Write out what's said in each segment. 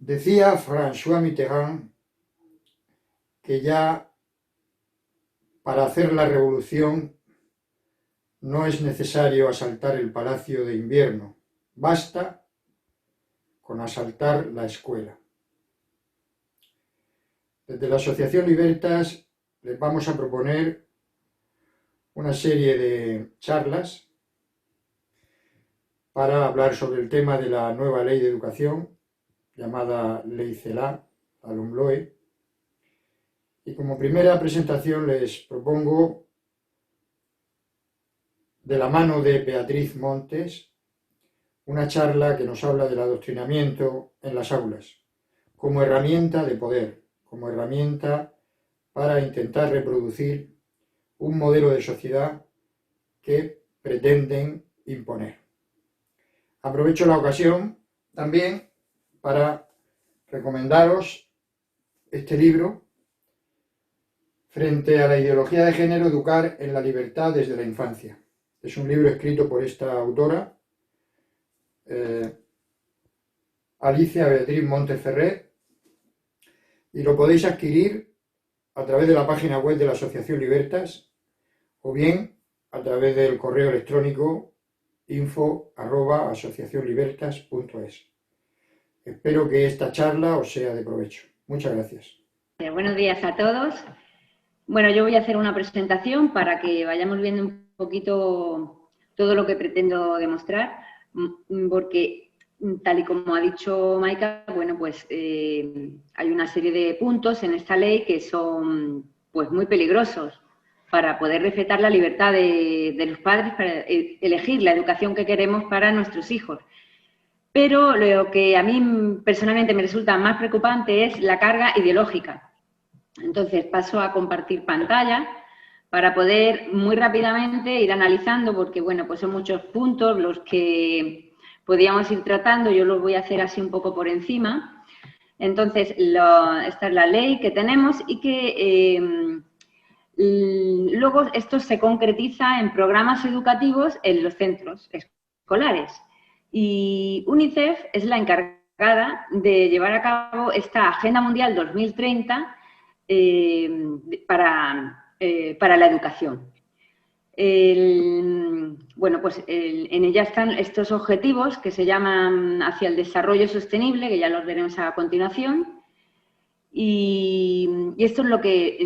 Decía François Mitterrand que ya para hacer la revolución no es necesario asaltar el Palacio de Invierno, basta con asaltar la escuela. Desde la Asociación Libertas les vamos a proponer una serie de charlas para hablar sobre el tema de la nueva ley de educación, llamada Ley CELA, la LOMLOE. Y como primera presentación les propongo, de la mano de Beatriz Montes, una charla que nos habla del adoctrinamiento en las aulas, como herramienta de poder, como herramienta para intentar reproducir un modelo de sociedad que pretenden imponer. Aprovecho la ocasión también para recomendaros este libro, Frente a la ideología de género, educar en la libertad desde la infancia. Es un libro escrito por esta autora, Alicia Beatriz Montes Ferrer, y lo podéis adquirir a través de la página web de la Asociación Libertas o bien a través del correo electrónico info@asociacionlibertas.es. Espero que esta charla os sea de provecho. Muchas gracias. Buenos días a todos. Bueno, yo voy a hacer una presentación para que vayamos viendo un poquito todo lo que pretendo demostrar, porque tal y como ha dicho Maika, bueno, pues hay una serie de puntos en esta ley que son pues muy peligrosos para poder respetar la libertad de los padres para elegir la educación que queremos para nuestros hijos. Pero lo que a mí personalmente me resulta más preocupante es la carga ideológica. Entonces paso a compartir pantalla para poder muy rápidamente ir analizando, porque bueno, pues son muchos puntos los que podríamos ir tratando, yo los voy a hacer así un poco por encima. Entonces, esta es la ley que tenemos y que luego esto se concretiza en programas educativos en los centros escolares. Y UNICEF es la encargada de llevar a cabo esta Agenda Mundial 2030 para la educación. Bueno, pues en ella están estos objetivos que se llaman hacia el desarrollo sostenible, que ya los veremos a continuación. Y esto es lo que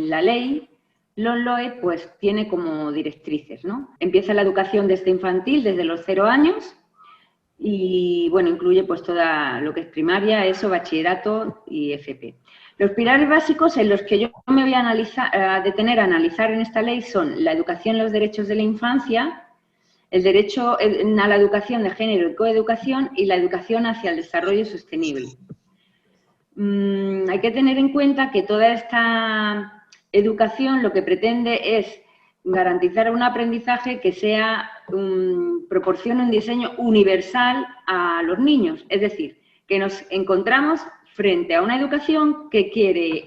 la ley LOMLOE pues tiene como directrices, ¿no? Empieza la educación desde infantil, desde los 0 años, y bueno, incluye pues toda lo que es primaria, ESO, bachillerato y FP. Los pilares básicos en los que yo me voy a detener a analizar en esta ley son la educación, los derechos de la infancia, el derecho a la educación de género y coeducación y la educación hacia el desarrollo sostenible. Hay que tener en cuenta que toda esta educación lo que pretende es garantizar un aprendizaje que proporcione un diseño universal a los niños. Es decir, que nos encontramos frente a una educación que quiere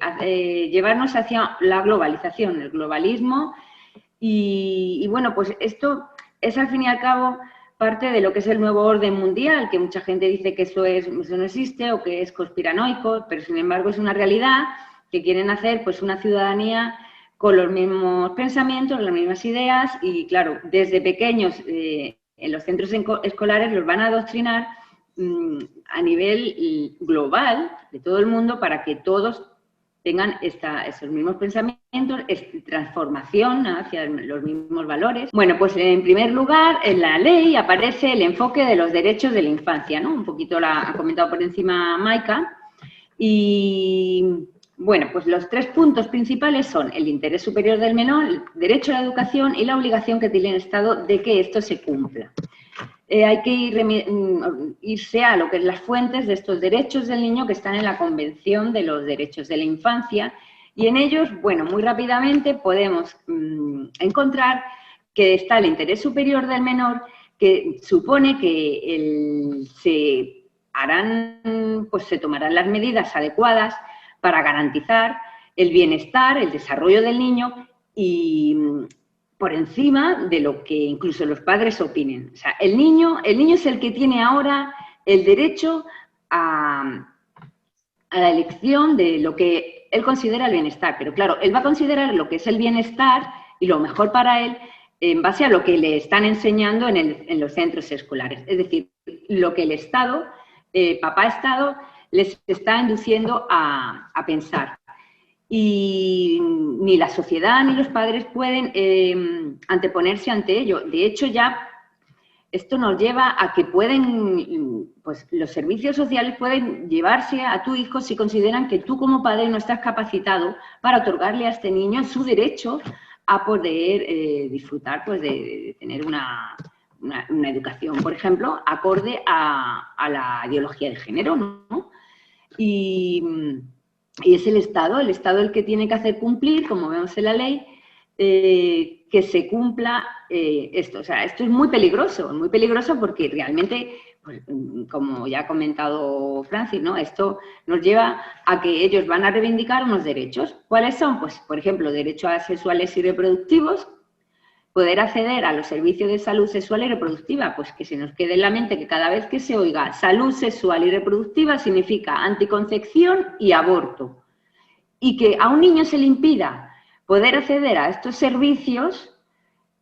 llevarnos hacia la globalización, el globalismo. Y bueno, pues esto es al fin y al cabo parte de lo que es el nuevo orden mundial, que mucha gente dice que eso no existe o que es conspiranoico, pero sin embargo es una realidad que quieren hacer pues una ciudadanía con los mismos pensamientos, las mismas ideas y, claro, desde pequeños en los centros escolares los van a adoctrinar a nivel global de todo el mundo para que todos tengan esos mismos pensamientos, transformación hacia los mismos valores. Bueno, pues en primer lugar, en la ley aparece el enfoque de los derechos de la infancia, ¿no? Un poquito ha comentado por encima Maika. Y bueno, pues los 3 puntos principales son el interés superior del menor, el derecho a la educación y la obligación que tiene el Estado de que esto se cumpla. Hay que irse a lo que es las fuentes de estos derechos del niño que están en la Convención de los Derechos de la Infancia y en ellos, bueno, muy rápidamente podemos encontrar que está el interés superior del menor, que supone que se tomarán las medidas adecuadas para garantizar el bienestar, el desarrollo del niño y por encima de lo que incluso los padres opinen. O sea, el niño es el que tiene ahora el derecho a a la elección de lo que él considera el bienestar. Pero claro, él va a considerar lo que es el bienestar y lo mejor para él en base a lo que le están enseñando en los centros escolares. Es decir, lo que el Estado, papá Estado, les está induciendo a pensar. Y ni la sociedad ni los padres pueden anteponerse ante ello. De hecho, ya esto nos lleva a que pues los servicios sociales pueden llevarse a tu hijo si consideran que tú como padre no estás capacitado para otorgarle a este niño su derecho a poder disfrutar pues, de tener una educación, por ejemplo, acorde a la ideología de género, ¿no? Y es el Estado el que tiene que hacer cumplir, como vemos en la ley, que se cumpla esto. O sea, esto es muy peligroso porque realmente, pues, como ya ha comentado Francis, ¿no? Esto nos lleva a que ellos van a reivindicar unos derechos. ¿Cuáles son? Pues, por ejemplo, derechos sexuales y reproductivos, poder acceder a los servicios de salud sexual y reproductiva, pues que se nos quede en la mente que cada vez que se oiga salud sexual y reproductiva significa anticoncepción y aborto. Y que a un niño se le impida poder acceder a estos servicios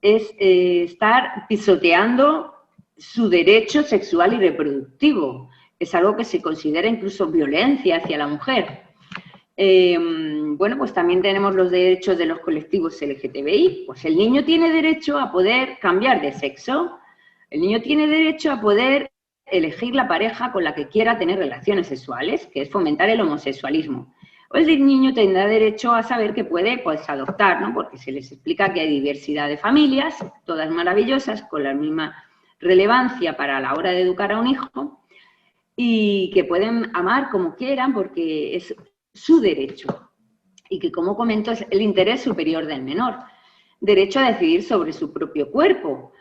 es estar pisoteando su derecho sexual y reproductivo. Es algo que se considera incluso violencia hacia la mujer. Bueno, pues también tenemos los derechos de los colectivos LGTBI. Pues el niño tiene derecho a poder cambiar de sexo. El niño tiene derecho a poder elegir la pareja con la que quiera tener relaciones sexuales, que es fomentar el homosexualismo. O el niño tendrá derecho a saber que puede, pues, adoptar, ¿no? Porque se les explica que hay diversidad de familias, todas maravillosas, con la misma relevancia para la hora de educar a un hijo, y que pueden amar como quieran porque es su derecho. Y que, como comento, es el interés superior del menor. Derecho a decidir sobre su propio cuerpo.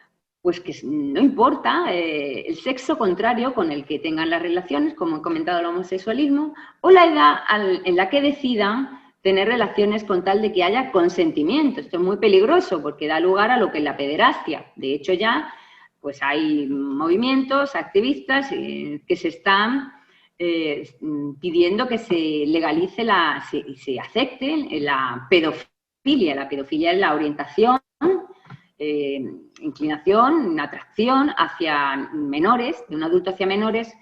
Pues que no importa el sexo contrario con el que tengan las relaciones, como he comentado, el homosexualismo, o la edad en la que decidan tener relaciones con tal de que haya consentimiento. Esto es muy peligroso porque da lugar a lo que es la pederastia. De hecho, ya pues hay movimientos activistas que se están pidiendo que se legalice y se acepte la pedofilia. La pedofilia es la orientación, inclinación, atracción hacia menores, de un adulto hacia menores,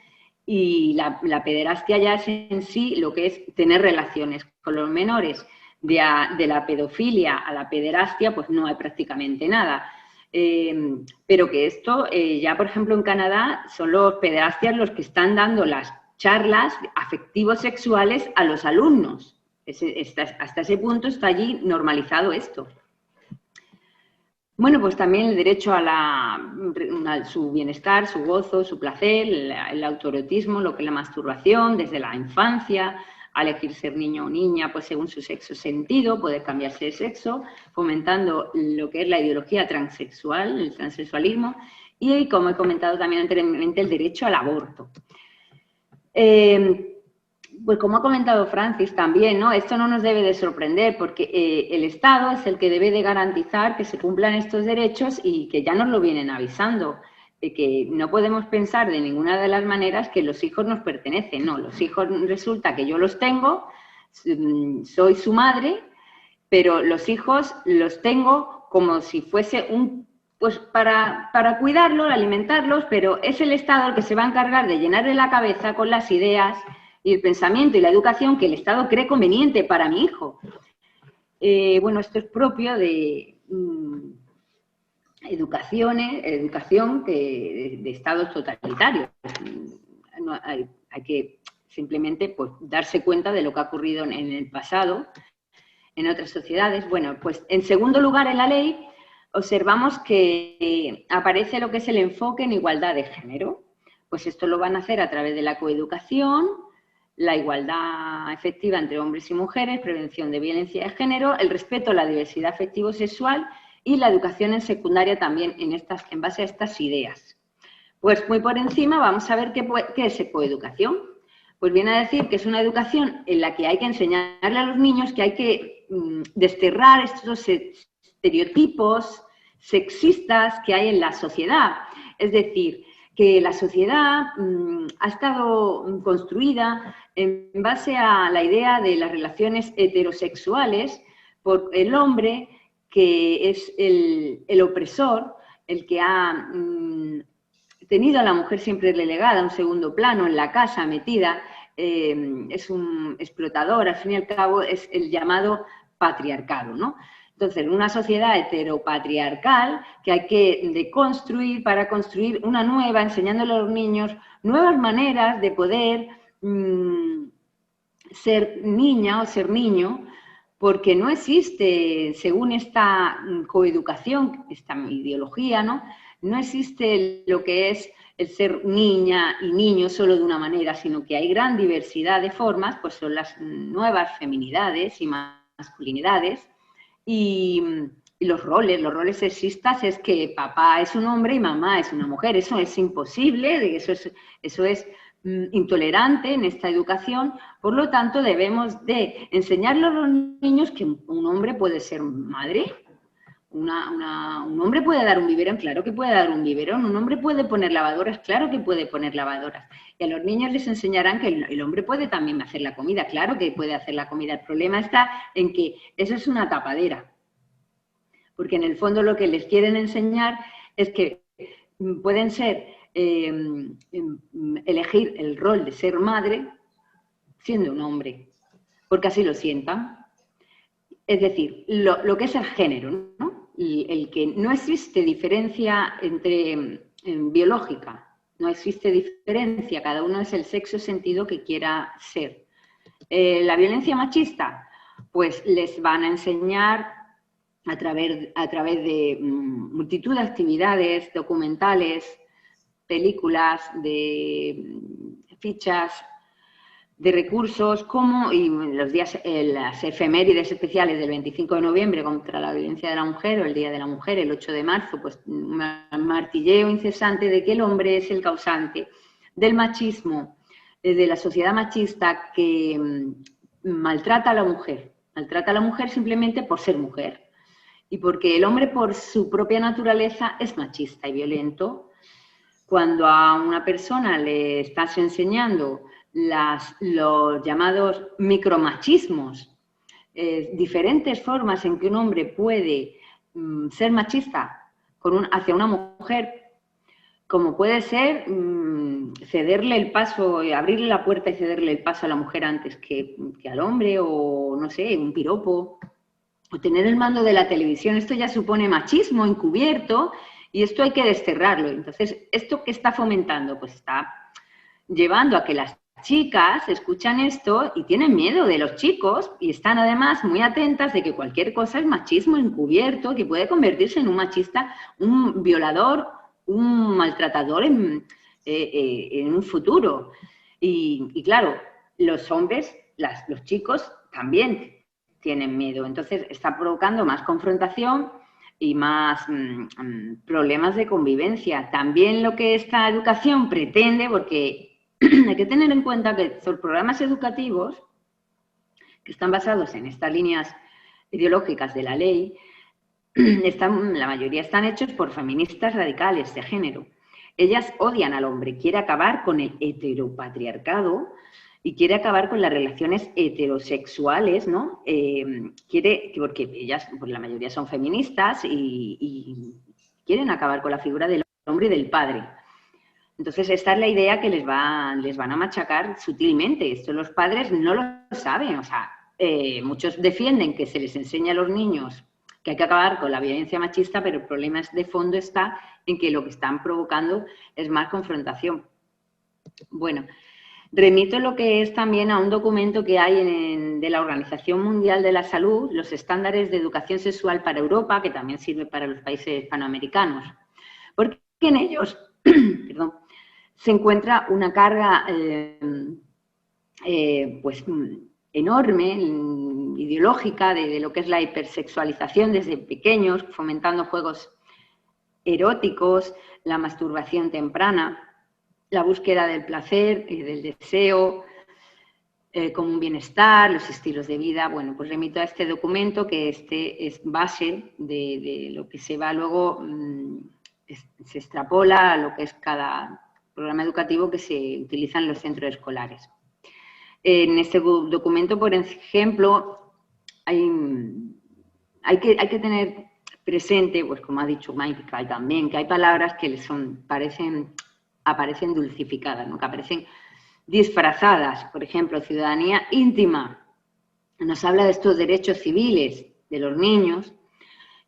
y la pederastia ya es en sí lo que es tener relaciones con los menores. De la pedofilia a la pederastia, pues no hay prácticamente nada. Pero que esto, ya por ejemplo en Canadá, son los pederastias los que están dando las charlas afectivos sexuales a los alumnos. Hasta ese punto está allí normalizado esto. Bueno, pues también el derecho a su bienestar, su gozo, su placer, el autoerotismo, lo que es la masturbación desde la infancia, a elegir ser niño o niña, pues según su sexo sentido, poder cambiarse de sexo, fomentando lo que es la ideología transexual, el transexualismo, y, como he comentado también anteriormente, el derecho al aborto. Pues como ha comentado Francis también, ¿no? Esto no nos debe de sorprender porque el Estado es el que debe de garantizar que se cumplan estos derechos y que ya nos lo vienen avisando, de que no podemos pensar de ninguna de las maneras que los hijos nos pertenecen. No, los hijos resulta que yo los tengo, soy su madre, pero los hijos los tengo como si fuese pues para cuidarlos, alimentarlos, pero es el Estado el que se va a encargar de llenarle la cabeza con las ideas y el pensamiento y la educación que el Estado cree conveniente para mi hijo. Bueno, esto es propio de educación de Estados totalitarios. No, hay que simplemente pues, darse cuenta de lo que ha ocurrido en el pasado, en otras sociedades. Bueno, pues en segundo lugar en la ley observamos que aparece lo que es el enfoque en igualdad de género. Pues esto lo van a hacer a través de la coeducación, la igualdad efectiva entre hombres y mujeres, prevención de violencia de género, el respeto a la diversidad afectivo-sexual y la educación en secundaria también en base a estas ideas. Pues muy por encima vamos a ver qué es coeducación. Pues viene a decir que es una educación en la que hay que enseñarle a los niños que hay que desterrar estos estereotipos sexistas que hay en la sociedad. Es decir, que la sociedad ha estado construida en base a la idea de las relaciones heterosexuales por el hombre, que es el opresor, el que ha tenido a la mujer siempre relegada a un segundo plano, en la casa, metida, es un explotador, al fin y al cabo es el llamado patriarcado, ¿no? Entonces, una sociedad heteropatriarcal que hay que deconstruir para construir una nueva, enseñándole a los niños nuevas maneras de poder ser niña o ser niño, porque no existe, según esta coeducación, esta ideología, ¿no? No existe lo que es el ser niña y niño solo de una manera, sino que hay gran diversidad de formas, pues son las nuevas feminidades y masculinidades, y los roles sexistas es que papá es un hombre y mamá es una mujer. Eso es imposible, eso es intolerante en esta educación. Por lo tanto, debemos de enseñarle a los niños que un hombre puede ser madre. Un hombre puede dar un biberón, claro que puede dar un biberón. Un hombre puede poner lavadoras, claro que puede poner lavadoras. Y a los niños les enseñarán que el hombre puede también hacer la comida, claro que puede hacer la comida. El problema está en que eso es una tapadera. Porque en el fondo lo que les quieren enseñar es que pueden ser, elegir el rol de ser madre siendo un hombre, porque así lo sientan. Es decir, lo que es el género, ¿no? El que no existe diferencia entre biológica, no existe diferencia, cada uno es el sexo sentido que quiera ser. La violencia machista, pues les van a enseñar a través de multitud de actividades documentales, películas, de fichas, de recursos, como y los días, las efemérides especiales del 25 de noviembre contra la violencia de la mujer, o el Día de la Mujer, el 8 de marzo, pues un martilleo incesante de que el hombre es el causante del machismo, de la sociedad machista que maltrata a la mujer simplemente por ser mujer, y porque el hombre por su propia naturaleza es machista y violento. Cuando a una persona le estás enseñando los llamados micromachismos, diferentes formas en que un hombre puede ser machista hacia una mujer, como puede ser cederle el paso, abrirle la puerta y cederle el paso a la mujer antes que al hombre, o no sé, un piropo, o tener el mando de la televisión. Esto ya supone machismo encubierto y esto hay que desterrarlo. Entonces, ¿esto qué está fomentando? Pues está llevando a que las chicas escuchan esto y tienen miedo de los chicos y están además muy atentas de que cualquier cosa es machismo encubierto, que puede convertirse en un machista, un violador, un maltratador en un futuro. Y claro, los hombres, los chicos también tienen miedo. Entonces está provocando más confrontación y más problemas de convivencia. También lo que esta educación pretende, porque hay que tener en cuenta que los programas educativos que están basados en estas líneas ideológicas de la ley, la mayoría están hechos por feministas radicales de género. Ellas odian al hombre, quiere acabar con el heteropatriarcado y quiere acabar con las relaciones heterosexuales, ¿no? Porque ellas, pues la mayoría son feministas y quieren acabar con la figura del hombre y del padre. Entonces, esta es la idea que les van a machacar sutilmente. Esto los padres no lo saben. O sea, muchos defienden que se les enseña a los niños que hay que acabar con la violencia machista, pero el problema de fondo está en que lo que están provocando es más confrontación. Bueno, remito lo que es también a un documento que hay de la Organización Mundial de la Salud, los estándares de educación sexual para Europa, que también sirve para los países hispanoamericanos. Porque en ellos perdón, se encuentra una carga pues enorme, ideológica, de lo que es la hipersexualización desde pequeños, fomentando juegos eróticos, la masturbación temprana, la búsqueda del placer y del deseo como un bienestar, los estilos de vida. Bueno, pues remito a este documento, que es base de lo que se va luego, se extrapola a lo que es cada programa educativo que se utiliza en los centros escolares. En este documento, por ejemplo, hay que tener presente, pues como ha dicho Maika también, que hay palabras que aparecen dulcificadas, ¿no? Que aparecen disfrazadas. Por ejemplo, ciudadanía íntima. Nos habla de estos derechos civiles de los niños.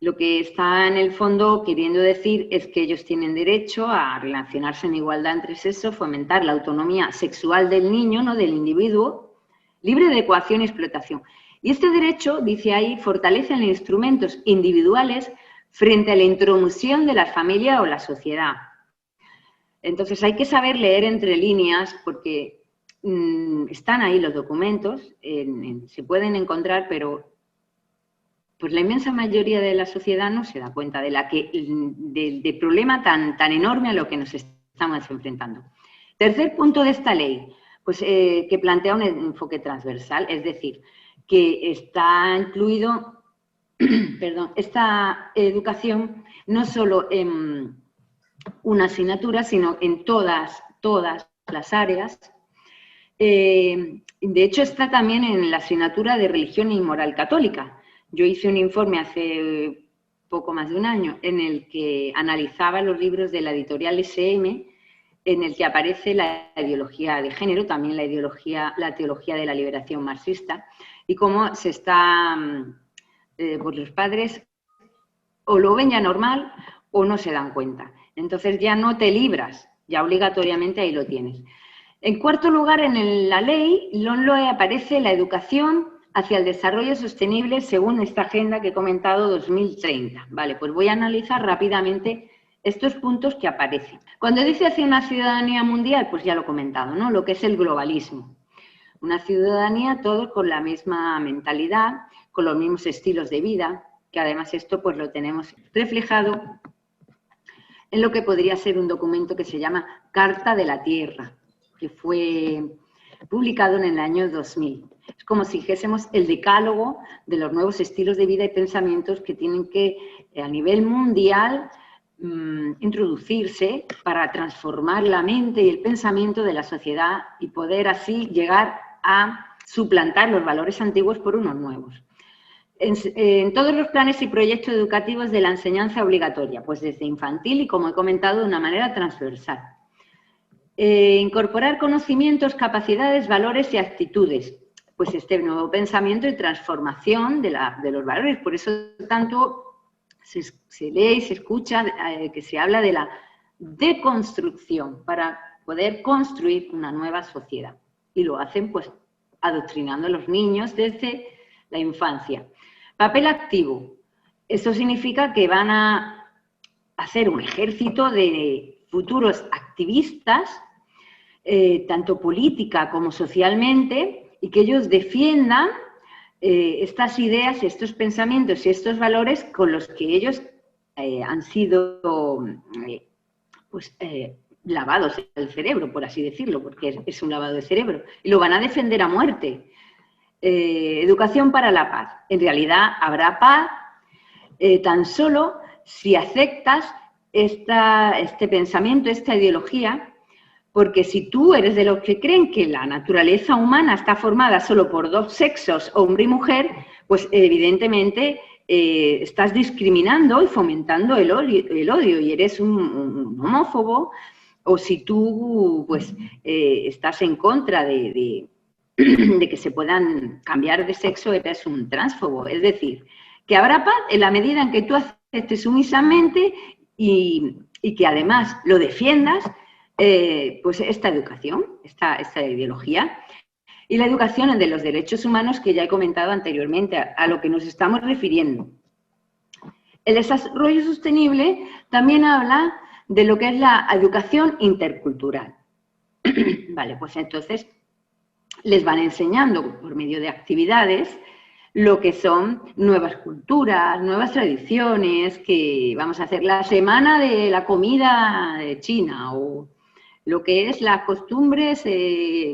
Lo que está en el fondo queriendo decir es que ellos tienen derecho a relacionarse en igualdad entre sexos, fomentar la autonomía sexual del niño, ¿no? Del individuo, libre de coacción y explotación. Y este derecho, dice ahí, fortalece los instrumentos individuales frente a la intromisión de la familia o la sociedad. Entonces hay que saber leer entre líneas porque están ahí los documentos, se pueden encontrar, pero pues la inmensa mayoría de la sociedad no se da cuenta del problema tan enorme a lo que nos estamos enfrentando. Tercer punto de esta ley, pues que plantea un enfoque transversal, es decir, que está incluido, perdón, esta educación no solo en una asignatura, sino en todas las áreas. De hecho, está también en la asignatura de Religión y Moral Católica. Yo hice un informe hace poco más de un año en el que analizaba los libros de la editorial SM, en el que aparece la ideología de género, también la teología de la liberación marxista, y cómo se está, pues los padres o lo ven ya normal o no se dan cuenta. Entonces ya no te libras, ya obligatoriamente ahí lo tienes. En cuarto lugar, en la ley, LOMLOE aparece la educación hacia el desarrollo sostenible según esta agenda que he comentado 2030. Vale, pues voy a analizar rápidamente estos puntos que aparecen. Cuando dice hacia una ciudadanía mundial, pues ya lo he comentado, ¿no? Lo que es el globalismo. Una ciudadanía, todos con la misma mentalidad, con los mismos estilos de vida, que además esto pues lo tenemos reflejado en lo que podría ser un documento que se llama Carta de la Tierra, que fue publicado en el año 2000. Es como si dijésemos el decálogo de los nuevos estilos de vida y pensamientos que tienen que, a nivel mundial, introducirse para transformar la mente y el pensamiento de la sociedad y poder así llegar a suplantar los valores antiguos por unos nuevos. En todos los planes y proyectos educativos de la enseñanza obligatoria, pues desde infantil y, como he comentado, de una manera transversal. Incorporar conocimientos, capacidades, valores y actitudes. Pues este nuevo pensamiento y transformación de los valores. Por eso tanto se lee y se escucha que se habla de la deconstrucción para poder construir una nueva sociedad. Y lo hacen pues adoctrinando a los niños desde la infancia. Papel activo. Eso significa que van a hacer un ejército de futuros activistas, tanto política como socialmente, y que ellos defiendan estas ideas, estos pensamientos y estos valores con los que ellos han sido lavados el cerebro, por así decirlo, porque es un lavado de cerebro, y lo van a defender a muerte. Educación para la paz. En realidad habrá paz tan solo si aceptas este pensamiento, esta ideología, porque si tú eres de los que creen que la naturaleza humana está formada solo por dos sexos, hombre y mujer, pues evidentemente estás discriminando y fomentando el odio y eres un homófobo, o si tú pues estás en contra de que se puedan cambiar de sexo, eres un transfobo. Es decir, que habrá paz en la medida en que tú aceptes sumisamente y que además lo defiendas, pues esta educación, esta ideología, y la educación de los derechos humanos que ya he comentado anteriormente, a lo que nos estamos refiriendo. El desarrollo sostenible también habla de lo que es la educación intercultural. Vale, pues entonces les van enseñando por medio de actividades lo que son nuevas culturas, nuevas tradiciones, que vamos a hacer la semana de la comida de China o lo que es las costumbres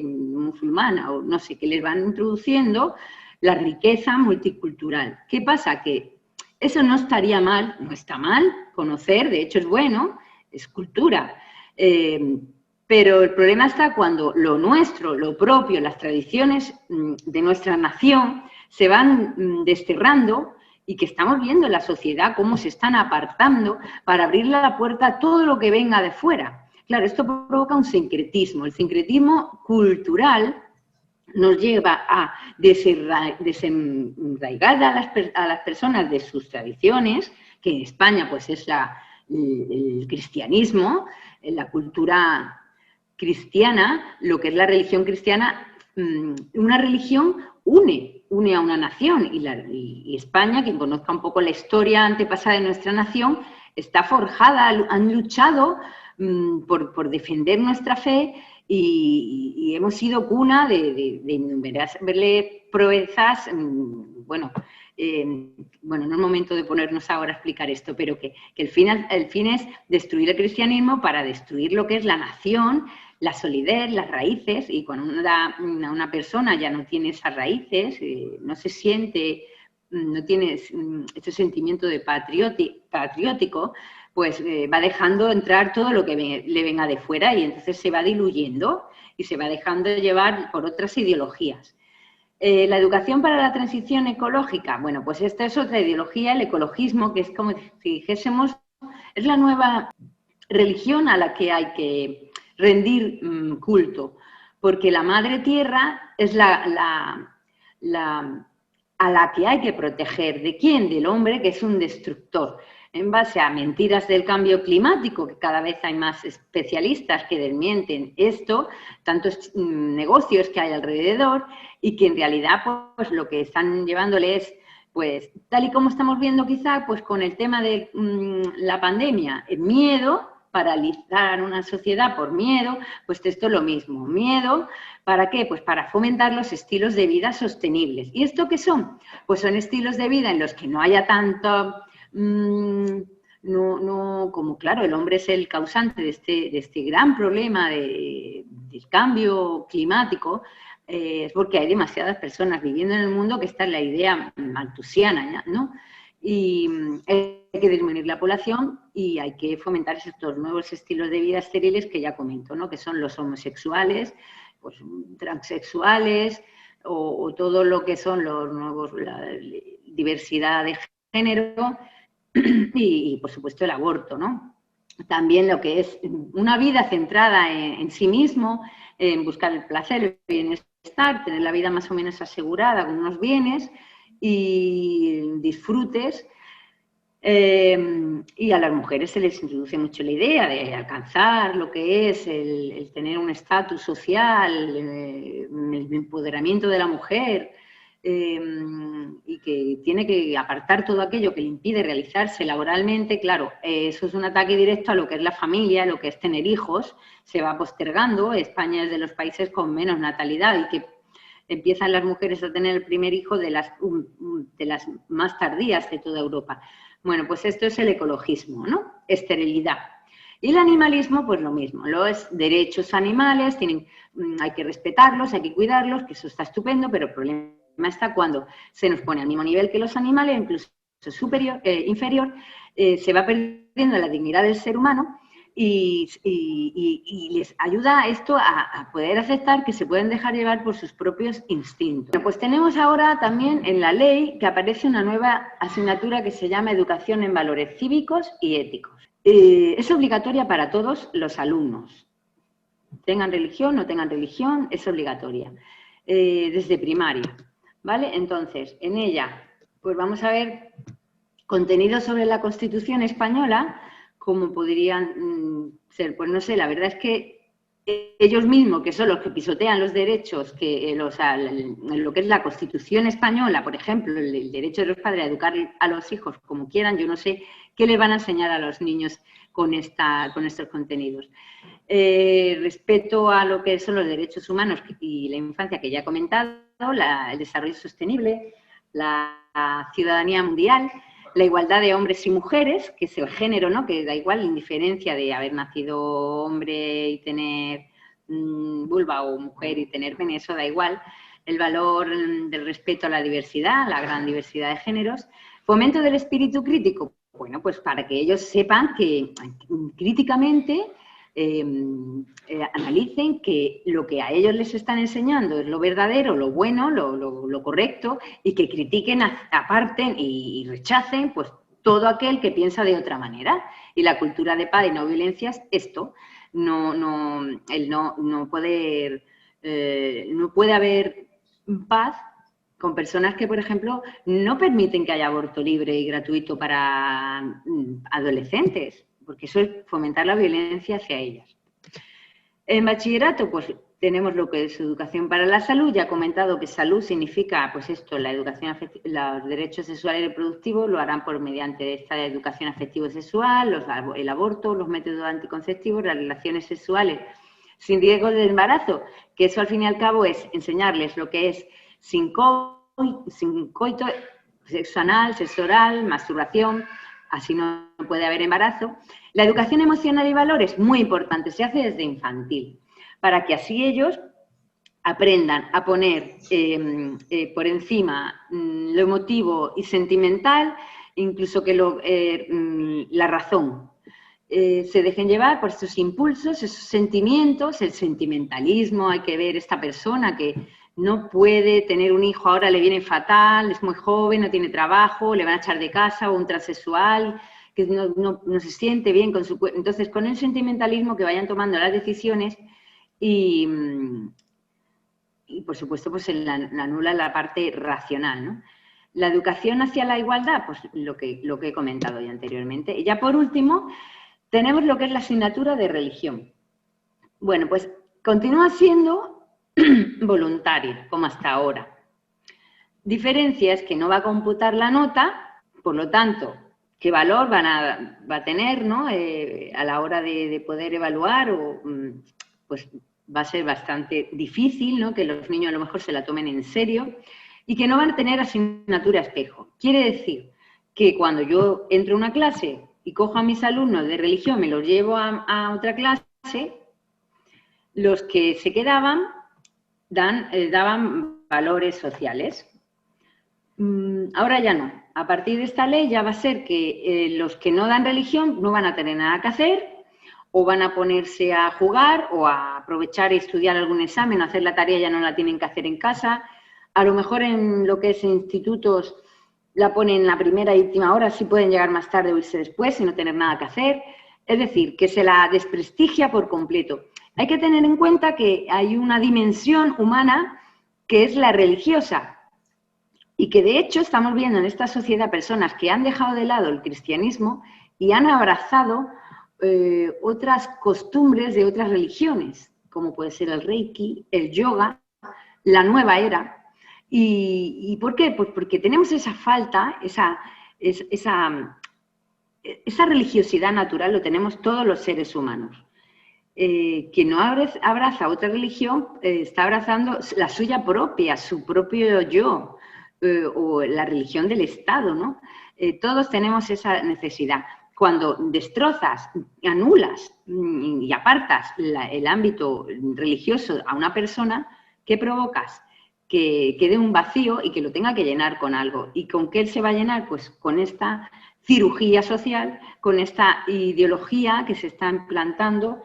musulmanas, o no sé, que les van introduciendo la riqueza multicultural. ¿Qué pasa? Que eso no estaría mal, no está mal conocer, de hecho es bueno, es cultura. Pero el problema está cuando lo nuestro, lo propio, las tradiciones de nuestra nación se van desterrando y que estamos viendo en la sociedad cómo se están apartando para abrirle la puerta a todo lo que venga de fuera. Claro, esto provoca un sincretismo. El sincretismo cultural nos lleva a desenraigar a las personas de sus tradiciones, que en España pues es el cristianismo, la cultura cristiana, lo que es la religión cristiana. Una religión une a una nación y España, quien conozca un poco la historia antepasada de nuestra nación, está forjada, han luchado por defender nuestra fe y hemos sido cuna de innumerables proezas. Bueno, no es momento de ponernos ahora a explicar esto, pero que el fin es destruir el cristianismo para destruir lo que es la nación, la solidez, las raíces, y cuando una persona ya no tiene esas raíces, no se siente, no tiene ese sentimiento de patriótico, pues va dejando entrar todo lo que le venga de fuera y entonces se va diluyendo y se va dejando llevar por otras ideologías. La educación para la transición ecológica, bueno, pues esta es otra ideología, el ecologismo, que es como si dijésemos, es la nueva religión a la que hay que rendir culto, porque la madre tierra es a la que hay que proteger. ¿De quién? Del hombre, que es un destructor. En base a mentiras del cambio climático, que cada vez hay más especialistas que desmienten esto, tantos negocios que hay alrededor y que en realidad pues lo que están llevándole es, pues tal y como estamos viendo quizá pues con el tema de la pandemia, el miedo, paralizar una sociedad por miedo, pues esto es lo mismo, miedo, ¿para qué? Pues para fomentar los estilos de vida sostenibles. ¿Y esto qué son? Pues son estilos de vida en los que no haya tanto... como claro, el hombre es el causante de este gran problema del cambio climático, es porque hay demasiadas personas viviendo en el mundo, que esta es la idea malthusiana, ¿no? Y hay que disminuir la población y hay que fomentar estos nuevos estilos de vida estériles que ya comento, ¿no? Que son los homosexuales, pues transexuales o todo lo que son los nuevos, la diversidad de género y por supuesto el aborto, ¿no? También lo que es una vida centrada en sí mismo, en buscar el placer, el bienestar, tener la vida más o menos asegurada con unos bienes y disfrutes. Y a las mujeres se les introduce mucho la idea de alcanzar lo que es el tener un estatus social, el empoderamiento de la mujer, y que tiene que apartar todo aquello que le impide realizarse laboralmente. Claro, eso es un ataque directo a lo que es la familia, lo que es tener hijos, se va postergando. España es de los países con menos natalidad y que empiezan las mujeres a tener el primer hijo de las más tardías de toda Europa. Bueno, pues esto es el ecologismo, ¿no? Esterilidad. Y el animalismo, pues lo mismo, los derechos animales, hay que respetarlos, hay que cuidarlos, que eso está estupendo, pero el problema está cuando se nos pone al mismo nivel que los animales, incluso inferior, se va perdiendo la dignidad del ser humano y les ayuda a esto a poder aceptar que se pueden dejar llevar por sus propios instintos. Bueno, pues tenemos ahora también en la ley que aparece una nueva asignatura que se llama Educación en Valores Cívicos y Éticos. Es obligatoria para todos los alumnos, tengan religión o no tengan religión, es obligatoria, desde primaria, ¿vale? Entonces, en ella, pues vamos a ver contenidos sobre la Constitución española, como podrían ser, pues no sé, la verdad es que ellos mismos, que son los que pisotean los derechos, lo que es la Constitución española, por ejemplo, el derecho de los padres a educar a los hijos como quieran, yo no sé qué le van a enseñar a los niños con estos contenidos. Respeto a lo que son los derechos humanos y la infancia, que ya he comentado, el desarrollo sostenible, la ciudadanía mundial, la igualdad de hombres y mujeres, que es el género, ¿no? Que da igual, indiferencia de haber nacido hombre y tener vulva o mujer y tener pene, eso da igual. El valor del respeto a la diversidad, la gran diversidad de géneros. Fomento del espíritu crítico, bueno, pues para que ellos sepan que críticamente analicen que lo que a ellos les están enseñando es lo verdadero, lo bueno, lo correcto, y que critiquen, aparten y rechacen pues todo aquel que piensa de otra manera. Y la cultura de paz y no violencia es esto, no puede haber paz con personas que, por ejemplo, no permiten que haya aborto libre y gratuito para adolescentes, porque eso es fomentar la violencia hacia ellas. En bachillerato, pues tenemos lo que es educación para la salud. Ya he comentado que salud significa, pues esto, la educación los derechos sexuales y reproductivos lo harán mediante esta educación afectivo-sexual, el aborto, los métodos anticonceptivos, las relaciones sexuales sin riesgo de embarazo, que eso al fin y al cabo es enseñarles lo que es sin coito, sexo anal, sexo oral, masturbación, así no puede haber embarazo. La educación emocional y valores, muy importante, se hace desde infantil, para que así ellos aprendan a poner por encima lo emotivo y sentimental, incluso que la razón. Se dejen llevar por sus impulsos, esos sentimientos, el sentimentalismo. Hay que ver esta persona que no puede tener un hijo, ahora le viene fatal, es muy joven, no tiene trabajo, le van a echar de casa, o un transexual que no se siente bien con su cuerpo. Entonces, con el sentimentalismo que vayan tomando las decisiones y por supuesto, pues anula la parte racional, ¿no? La educación hacia la igualdad, pues lo que he comentado ya anteriormente. Y ya por último, tenemos lo que es la asignatura de religión. Bueno, pues continúa siendo voluntaria, como hasta ahora. Diferencia es que no va a computar la nota, por lo tanto, ¿qué valor va a tener, ¿no? A la hora de poder evaluar? Pues va a ser bastante difícil, ¿no? Que los niños a lo mejor se la tomen en serio y que no van a tener asignatura espejo. Quiere decir que cuando yo entro a una clase y cojo a mis alumnos de religión, me los llevo a otra clase, los que se quedaban daban valores sociales. Ahora ya no. A partir de esta ley ya va a ser que los que no dan religión no van a tener nada que hacer, o van a ponerse a jugar o a aprovechar y estudiar algún examen, o hacer la tarea ya no la tienen que hacer en casa. A lo mejor en lo que es institutos la ponen en la primera y última hora, sí pueden llegar más tarde o irse después y no tener nada que hacer. Es decir, que se la desprestigia por completo. Hay que tener en cuenta que hay una dimensión humana que es la religiosa y que de hecho estamos viendo en esta sociedad personas que han dejado de lado el cristianismo y han abrazado otras costumbres de otras religiones, como puede ser el reiki, el yoga, la nueva era. ¿Y por qué? Pues porque tenemos esa falta, esa religiosidad natural, lo tenemos todos los seres humanos. Quien no abraza otra religión está abrazando la suya propia, su propio yo, o la religión del Estado, ¿no? Todos tenemos esa necesidad. Cuando destrozas, anulas y apartas el ámbito religioso a una persona, ¿qué provocas? Que quede un vacío y que lo tenga que llenar con algo. ¿Y con qué él se va a llenar? Pues con esta cirugía social, con esta ideología que se está implantando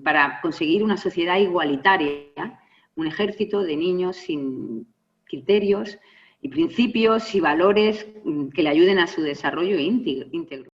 para conseguir una sociedad igualitaria, un ejército de niños sin criterios y principios y valores que le ayuden a su desarrollo íntegro.